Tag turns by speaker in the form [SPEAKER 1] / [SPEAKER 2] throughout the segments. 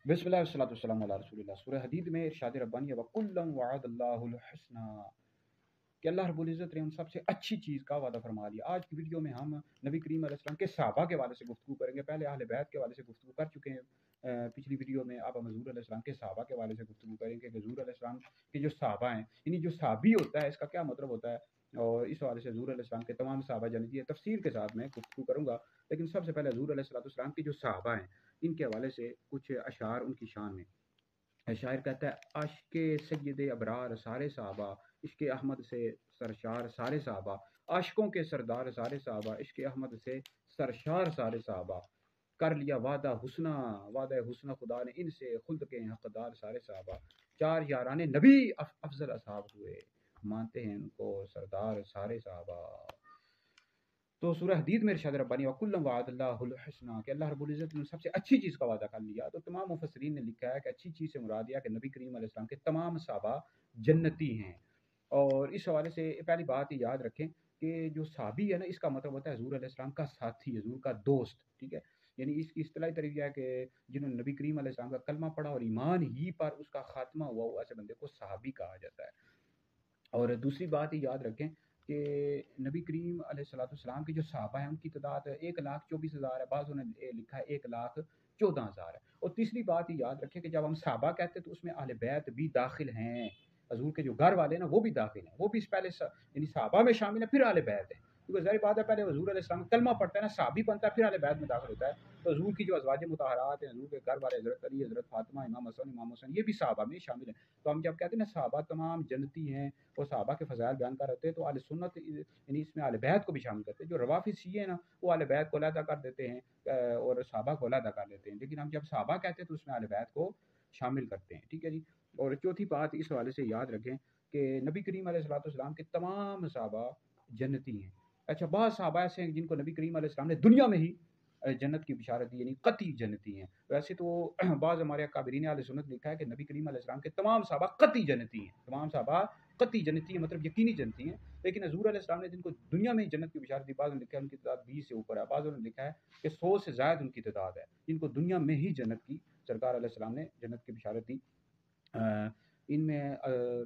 [SPEAKER 1] बिस्मिल्लाह वस्सलातु वस्सलामु अला रसूलिल्लाह। सूरह हदीद में इरशाद रब्बानी है वकुल्लम वअदल्लाहुल हुस्ना कि अल्लाह रब्बुल इज़्ज़त ने उन सबसे अच्छी चीज़ का वादा फरमा लिया। आज की वीडियो में हम नबी करीम अलैहि सल्लम के सहाबा के हवाले से गुफ्तगू करेंगे। पहले अहले बैत के हवाले से गुफ्तगू कर चुके हैं पिछली वीडियो में। अब हम हज़ूर अलैहि सल्लम के सहाबा के हवाले से गुफ्तगू करेंगे कि हज़ूर अलैहि सल्लम के जो सहाबा हैं, यानी जो सहाबी होता है इसका क्या मतलब होता है, और इस हवाले से हज़ूर अलैहि सल्लम के तमाम सहाबा जन्नती है। तफसील के साथ मैं गुफ्तगू करूँगा, लेकिन सबसे पहले हज़ूर अलैहि सल्लतु वस्सलाम के जो सहाबा हैं इनके हवाले से कुछ अशार उनकी शान में। शायर कहता है आशिक सैयद अबरार सारे सहाबा, इश्क अहमद से सरशार सारे सहाबा, आशिकों के सरदार सारे सहाबा, इश्क अहमद से सरशार सारे सहाबा, कर लिया वादा हुस्ना खुदा ने इनसे खुल्द के हकदार सारे सहाबा, चार याराने नबी अफजल असहाब हुए, मानते हैं उनको सरदार सारे सहाबा। तो सूरह हदीद में इरशाद रब्बानी वकुल्लम वअदल्लाहुल हुस्ना कि अल्लाह रब्बुल इज़्ज़त ने सबसे अच्छी चीज़ का वादा कर लिया। तो तमाम मुफस्सिरीन ने लिखा है कि अच्छी चीज़ से मुराद यह है कि नबी करीम अलैहि सलाम के तमाम सहाबा जन्नती हैं। और इस हवाले से पहली बात ये याद रखें कि जो सहाबी है ना, इसका मतलब होता है हज़ूर अलैहि सलाम का साथी, हज़ूर का दोस्त, ठीक है। यानी इसकी इस्तिलाही तरीका है कि जिन्होंने नबी करीम अलैहि सलाम का कलमा पढ़ा और ईमान ही पर उसका खात्मा हुआ ऐसे बंदे को सहाबी कहा जाता है। और दूसरी बात ये याद रखें कि नबी करीम अलैहिस्सलाम के जो सहाबा हैं उनकी तादाद 1,24,000 है, बाज़ों ने लिखा है 1,14,000 है। और तीसरी बात ये याद रखें कि जब हम सहाबा कहते हैं तो उसमें अहले बैत भी दाखिल हैं, हजूर के जो घर वाले ना वो भी दाखिल हैं, वो भी इस पहले यानी सहाबा में शामिल है, फिर अहले बैत है। क्योंकि ज़ाहिर बात है पहले हजूर अलैहिस्सलाम कलमा पढ़ता है ना, सहाबी बनता है, फिर अहले बैत में दाखिल होता है। तो हजूर की जो अज़वाज मुतहरात हैं, हजूर के घर वाले हज़रत अली, हज़रत फातिमा, इमाम हसन, इमाम हुसैन, ये भी सहाबा में शामिल हैं। तो हम जब कहते हैं ना सहाबा तमाम जन्नती हैं और सहाबा के फ़ज़ाइल बयान कर रहे थे, तो अहले सुन्नत यानी इसमें अहले बैत को भी शामिल करते हैं। जो रवाफ़िज़ शिये हैं ना, वो अहले बैत को अलहदा कर देते हैं और सहाबा को अलहदा कर देते हैं, लेकिन हम जब सहाबा कहते हैं तो उसमें अहले बैत को शामिल करते हैं, ठीक है जी। और चौथी बात इस हवाले से याद रखें कि नबी करीम अलैहिस्सलाम के तमाम सहाबा जन्नती हैं। अच्छा, बहुत सहाबा ऐसे हैं जिनको नबी करीम अलैहिस्सलाम ने दुनिया में ही जन्नत की बिशारत दी, यानी कतई जन्नती हैं। वैसे तो बाज़ हमारे अकाबिरीन अहले सुन्नत लिखा है कि नबी करीम अलैहिस्सलाम के तमाम सहाबा कतई जन्नती हैं, तमाम सहाबा कतई जन्नती हैं, मतलब यकीनी जन्नती हैं। लेकिन हज़ूर अलैहिस्सलाम ने जिनको दुनिया में ही जन्नत की बिशारत दी, बाज़ ने लिखा है उनकी तादाद 20 से ऊपर है, बाज़ों ने लिखा है कि 100 से ज़ायद उनकी तादाद है जिनको दुनिया में ही जन्नत की सरकार अलैहिस्सलाम ने जन्नत की बिशारत दी। इनमें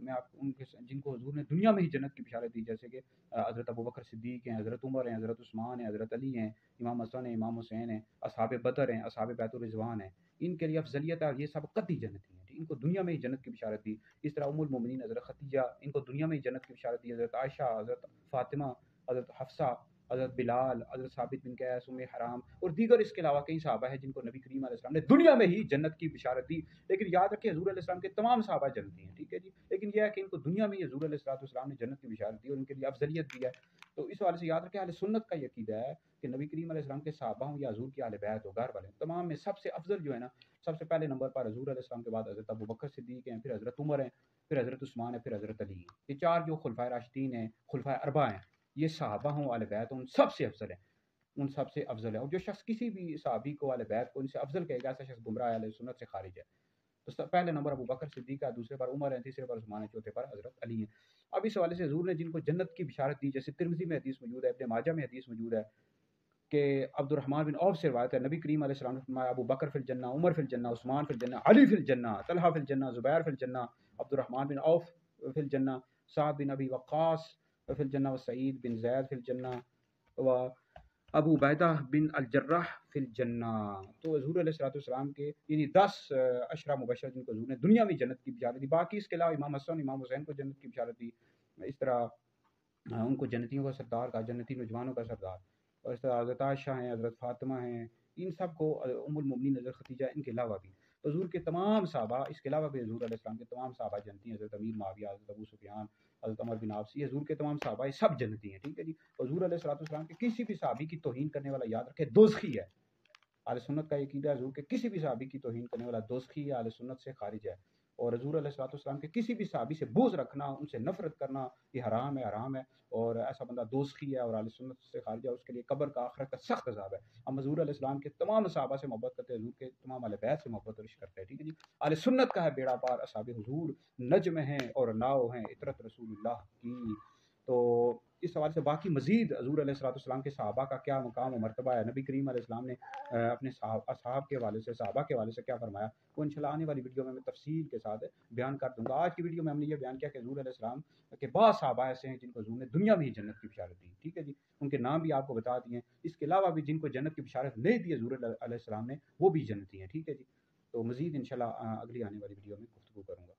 [SPEAKER 1] मैं आपको उनके जिनको हुजूर ने दुनिया में ही जन्नत की बिशारत दी, जैसे कि हज़रत अबू बकर सिद्दीक़ हैं, हज़रत उमर हैं, हज़रत उस्मान हैं, हज़रत अली हैं, इमाम हसन हैं, इमाम हुसैन हैं, असहाबे बदर हैं, असहाबे बैतुर रिज़वान हैं। इनके लिए अफ़ज़लियत है और ये सब कतई जन्नती हैं। इनको दुनिया में ही जन्नत की बिशारत दी। इस तरह उम्मुल मोमिनीन हज़रत खदीजा, इनको दुनिया में ही जन्नत की बिशारत दी। हज़रत आयशा, हज़रत फ़ातिमा, हज़रत हफ्सा, हज़रत बिलाल, हज़रत साबित बिन कैस, उम्मे हराम और दीगर इसके अलावा कई सहाबा हैं जिनको नबी करीम अलैहि सलाम ने दुनिया में ही जन्नत की बिशारत दी। लेकिन याद रखिए हज़ूर अलैहि सलाम के तमाम सहाबा जन्नती हैं, ठीक है जी। लेकिन यह है कि इनको दुनिया में ही हज़ूर अलैहि सलाम ने जन्नत की बिशारत दी और उनके लिए अफ़ज़लियत दी है। तो इस हवाले से याद रखें अहले सुन्नत का ये अकीदा है कि नबी करीम अलैहि सलाम के सहाबा हों या हज़ूर के अहले बैत हो, घर वाले, तमाम में सबसे अफजल जो है ना, सबसे पहले नंबर पर हज़ूर अलैहि सलाम के बाद हज़रत अबू बकर सिद्दीक़ हैं, फिर हज़रत उमर हैं, फिर हज़रत उस्मान है, फिर हज़रत अली हैं। ये चार जो खुलफाए राशिदीन हैं, खुलफाए अरबा हैं, ये सहाबा हों अहले बैत हों, उन सबसे अफजल है, उन सबसे अफजल है। और जो शख्स किसी भी सहाबी को अहले बैत को इनसे अफजल कहेगा, ऐसा शख्स गुमराह अहले सुन्नत से खारिज है। तो पहले नंबर अबू बकर सिद्दीक़ है, दूसरे पर उमर है, तीसरे पर उस्मान है, चौथे पर हज़रत अली है। अब इस हवाले से हज़ूर ने जिनको जन्नत की बिशारत दी, जैसे तिरमिज़ी में हदीस मौजूद है, इब्न माजा में हदीस मौजूद है कि अब्दुर्रहमान बिन औफ से रिवायत है, नबी करीम अलैहि सलाम ने फरमाया अबू बकर फिल जन्नह, उमर फिल जन्नह, उस्मान फिल जन्नह, अली फिल जन्नह, तलहा फिल जन्नह, ज़ुबैर फिल जन्नह, अब्दुर्रहमान बिन औफ फिल जन्नह, साद बिन अबी वक्कास फिल जन्नह, व सईद बिन ज़ैद फिल जन्नह, व अबू उबैदा बिन अल जर्राह फिल जन्नह। तो हज़ूर अलैहिस्सलाम के यानी 10 अशरा मुबशर जिनको हज़ूर ने दुनिया में जन्नत की बिशारत दी। बाकी इसके अलावा इमाम हसन, इमाम हुसैन को जन्नत की बिशारत दी। इस तरह उनको जन्नतियों का सरदार कहा, जन्नती नौजवानों का सरदार। और इस तरह हज़रत आयशा हैं, हज़रत फ़ातिमा हैं, इन सब को उम्मुल मोमिनीन हज़रत खदीजा, इनके अलावा भी तो हज़ूर के तमाम सहाबा, इसके अलावा भी हज़ूर अलैहिस्सलाम के तमाम सहाबा जन्नती हैं। हज़रत अमीर मुआविया, हज़रत अबू सुफ़ियान, हज़रत अमर बिन आस, ये हज़ूर के तमाम सहाबा ये सब जन्नती हैं, ठीक है जी। हज़ूर अलैहिस्सलाम के किसी भी सहाबी की तौहीन करने वाला याद रखे दोज़खी है। अहले सुन्नत का ये अकीदा है हज़ूर के किसी भी सहाबी की तौहीन करने वाला दोज़खी है, अहले सुन्नत से खारिज है। और हज़ूर अलैहिस्सलाम के किसी भी सहाबी से बुग़्ज़ रखना, उनसे नफ़रत करना, ये हराम है और ऐसा बंदा दोज़खी है और अहले सुन्नत से खारिज है, उसके लिए कब्र का आखिरत का सख्त अज़ाब है। हम हज़ूर अलैहिस्सलाम के तमाम सहाबा से मोहब्बत करते हैं, हज़ूर के तमाम अहले बैत से मोहब्बत और इश्क़ करते हैं, ठीक है जी। अहले सुन्नत का है बेड़ा पार, असहाबे हुज़ूर नज्म हैं और नाव हैं इतरत रसूलुल्लाह की। तो اس حوالے سے باقی مزید حضور علیہ الصلوۃ والسلام کے صحابہ کا کیا مقام و مرتبہ ہے، نبی کریم علیہ السلام نے اپنے اصحاب کے حوالے سے، صحابہ کے حوالے سے کیا فرمایا، وہ انشاءاللہ آنے والی ویڈیو میں تفصیل کے ساتھ بیان کر دوں گا۔ آج کی ویڈیو میں ہم نے یہ بیان کیا کہ حضور علیہ السلام کے بعض صحابہ ایسے ہیں جن کو حضور نے دنیا میں ہی جنت کی بشارت دی، ٹھیک ہے جی، ان کے نام بھی آپ کو بتا دیے ہیں۔ اس کے علاوہ بھی جن کو جنت کی بشارت نہیں دی حضور علیہ السلام نے، وہ بھی جنتی ہیں، ٹھیک ہے جی۔ تو مزید انشاءاللہ اگلی آنے والی ویڈیو میں گفتگو کروں گا۔